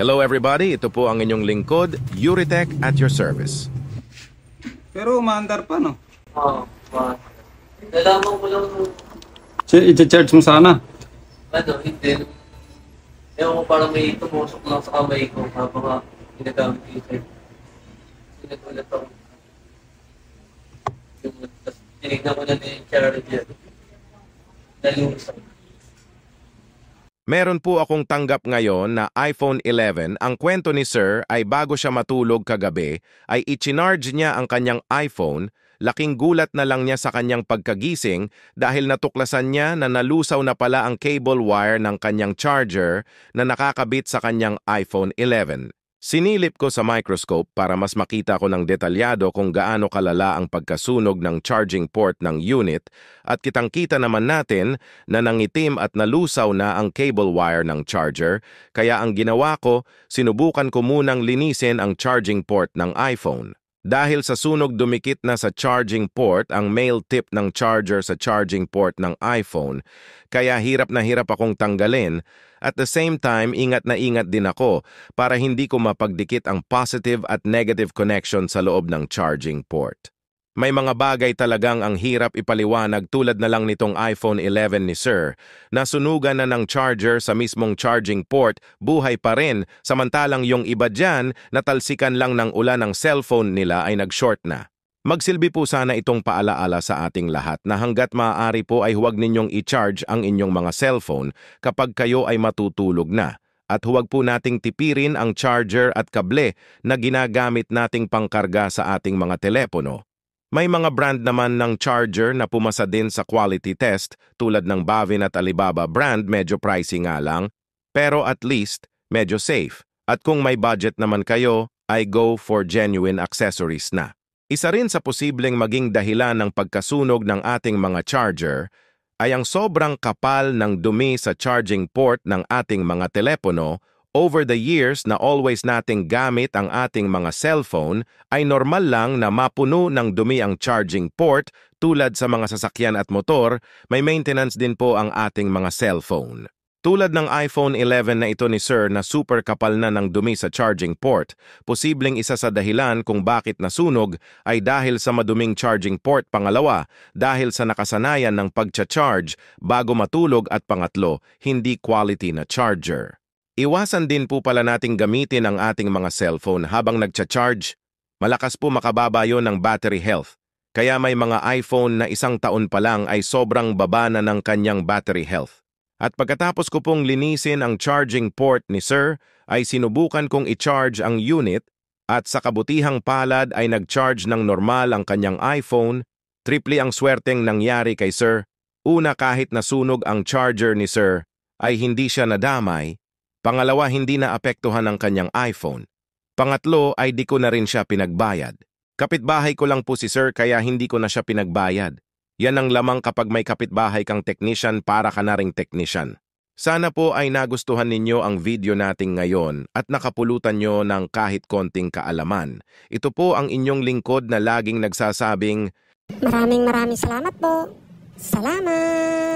Hello everybody, ito po ang inyong lingkod, Euritech at your service. Pero umaandar pa, no? Oo. Nalaman ko lang nung I-charge mo sana. hindi. Ewan ko parang may tumusok lang sa kamay ko habang ginagamit dito. Sinagulat ako. Tapos tinignan ko na din yung charger. Nalusak. Meron po akong tanggap ngayon na iPhone 11. Ang kwento ni Sir ay bago siya matulog kagabi, ay i-charge niya ang kanyang iPhone. Laking gulat na lang niya sa kanyang pagkagising dahil natuklasan niya na nalusaw na pala ang cable wire ng kanyang charger na nakakabit sa kanyang iPhone 11. Sinilip ko sa microscope para mas makita ko ng detalyado kung gaano kalala ang pagkasunog ng charging port ng unit at kitang-kita naman natin na nangitim at nalusaw na ang cable wire ng charger, kaya ang ginawa ko, sinubukan ko munang linisin ang charging port ng iPhone. Dahil sa sunog dumikit na sa charging port ang male tip ng charger sa charging port ng iPhone, kaya hirap na hirap akong tanggalin. At the same time, ingat na ingat din ako para hindi ko mapagdikit ang positive at negative connection sa loob ng charging port. May mga bagay talagang ang hirap ipaliwanag tulad na lang nitong iPhone 11 ni Sir. Nasunugan na ng charger sa mismong charging port, buhay pa rin, samantalang yung iba dyan, natalsikan lang ng ulan ng cellphone nila ay nag-short na. Magsilbi po sana itong paalaala sa ating lahat na hanggat maaari po ay huwag ninyong i-charge ang inyong mga cellphone kapag kayo ay matutulog na. At huwag po nating tipirin ang charger at kable na ginagamit nating pangkarga sa ating mga telepono. May mga brand naman ng charger na pumasa din sa quality test tulad ng Bavin at Alibaba brand, medyo pricey nga lang, pero at least medyo safe. At kung may budget naman kayo, ay go for genuine accessories na. Isa rin sa posibleng maging dahilan ng pagkasunog ng ating mga charger ay ang sobrang kapal ng dumi sa charging port ng ating mga telepono. Over the years na always nating gamit ang ating mga cellphone, ay normal lang na mapuno ng dumi ang charging port tulad sa mga sasakyan at motor, may maintenance din po ang ating mga cellphone. Tulad ng iPhone 11 na ito ni Sir na super kapal na ng dumi sa charging port, posibleng isa sa dahilan kung bakit nasunog ay dahil sa maduming charging port. Pangalawa, dahil sa nakasanayan ng pagcha-charge bago matulog at pangatlo, hindi quality na charger. Iwasan din po pala nating gamitin ang ating mga cellphone habang nagcha-charge. Malakas po makababa yon ng battery health. Kaya may mga iPhone na 1 taon pa lang ay sobrang baba na ng kanyang battery health. At pagkatapos ko pong linisin ang charging port ni Sir, ay sinubukan kong i-charge ang unit at sa kabutihang palad ay nag-charge ng normal ang kanyang iPhone. Triple ang swerteng nangyari kay Sir. Una, kahit nasunog ang charger ni Sir, ay hindi siya nadamay. Pangalawa, hindi na apektuhan ang kanyang iPhone. Pangatlo ay di ko na rin siya pinagbayad. Kapitbahay ko lang po si Sir kaya hindi ko na siya pinagbayad. Yan ang lamang kapag may kapitbahay kang technician, para ka na ring technician. Sana po ay nagustuhan ninyo ang video nating ngayon at nakapulutan nyo ng kahit konting kaalaman. Ito po ang inyong lingkod na laging nagsasabing, Maraming salamat po. Salamat!